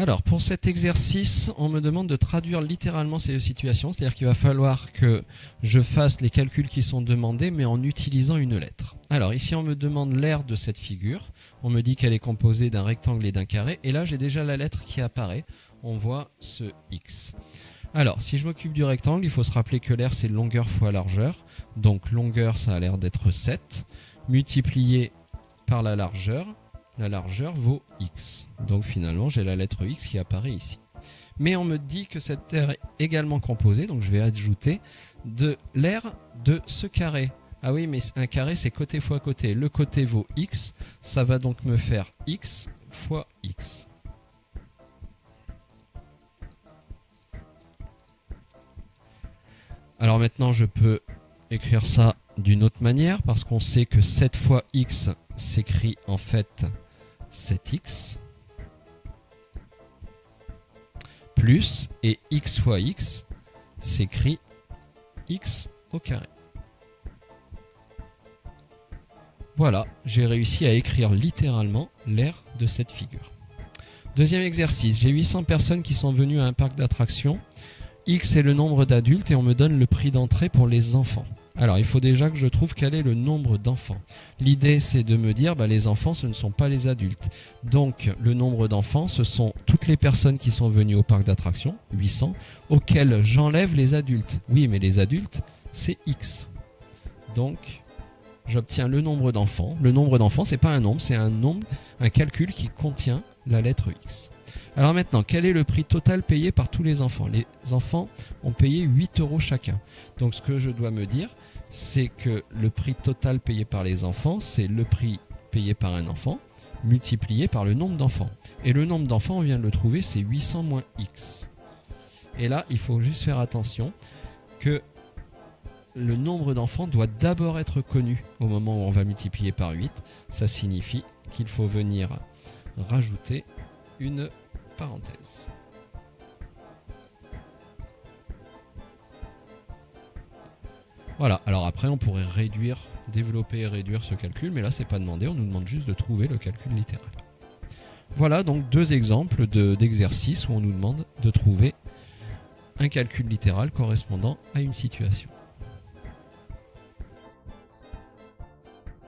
Alors, pour cet exercice, on me demande de traduire littéralement ces deux situations, c'est-à-dire qu'il va falloir que je fasse les calculs qui sont demandés, mais en utilisant une lettre. Alors, ici, on me demande l'aire de cette figure. On me dit qu'elle est composée d'un rectangle et d'un carré, et là, j'ai déjà la lettre qui apparaît. On voit ce X. Alors, si je m'occupe du rectangle, il faut se rappeler que l'aire, c'est longueur fois largeur. Donc, longueur, ça a l'air d'être 7, multiplié par la largeur vaut X. Donc finalement, j'ai la lettre X qui apparaît ici. Mais on me dit que cette aire est également composée, donc je vais ajouter de l'aire de ce carré. Ah oui, mais un carré, c'est côté fois côté. Le côté vaut X, ça va donc me faire X fois X. Alors maintenant, je peux écrire ça d'une autre manière, parce qu'on sait que 7 fois X s'écrit en fait 7x plus, et x fois x s'écrit x au carré. Voilà, j'ai réussi à écrire littéralement l'aire de cette figure. Deuxième exercice, j'ai 800 personnes qui sont venues à un parc d'attractions. X est le nombre d'adultes et on me donne le prix d'entrée pour les enfants. Alors, il faut déjà que je trouve quel est le nombre d'enfants. L'idée, c'est de me dire, les enfants, ce ne sont pas les adultes. Donc, le nombre d'enfants, ce sont toutes les personnes qui sont venues au parc d'attractions, 800, auxquelles j'enlève les adultes. Oui, mais les adultes, c'est X. Donc, j'obtiens le nombre d'enfants. Le nombre d'enfants, c'est pas un nombre, c'est un calcul qui contient la lettre X. Alors maintenant, quel est le prix total payé par tous les enfants? Les enfants ont payé 8 € chacun. Donc ce que je dois me dire, c'est que le prix total payé par les enfants, c'est le prix payé par un enfant multiplié par le nombre d'enfants. Et le nombre d'enfants, on vient de le trouver, c'est 800 moins X. Et là, il faut juste faire attention que le nombre d'enfants doit d'abord être connu au moment où on va multiplier par 8. Ça signifie qu'il faut venir rajouter une parenthèse. Voilà, alors après on pourrait développer et réduire ce calcul, mais là c'est pas demandé, on nous demande juste de trouver le calcul littéral. Voilà donc deux exemples d'exercices où on nous demande de trouver un calcul littéral correspondant à une situation.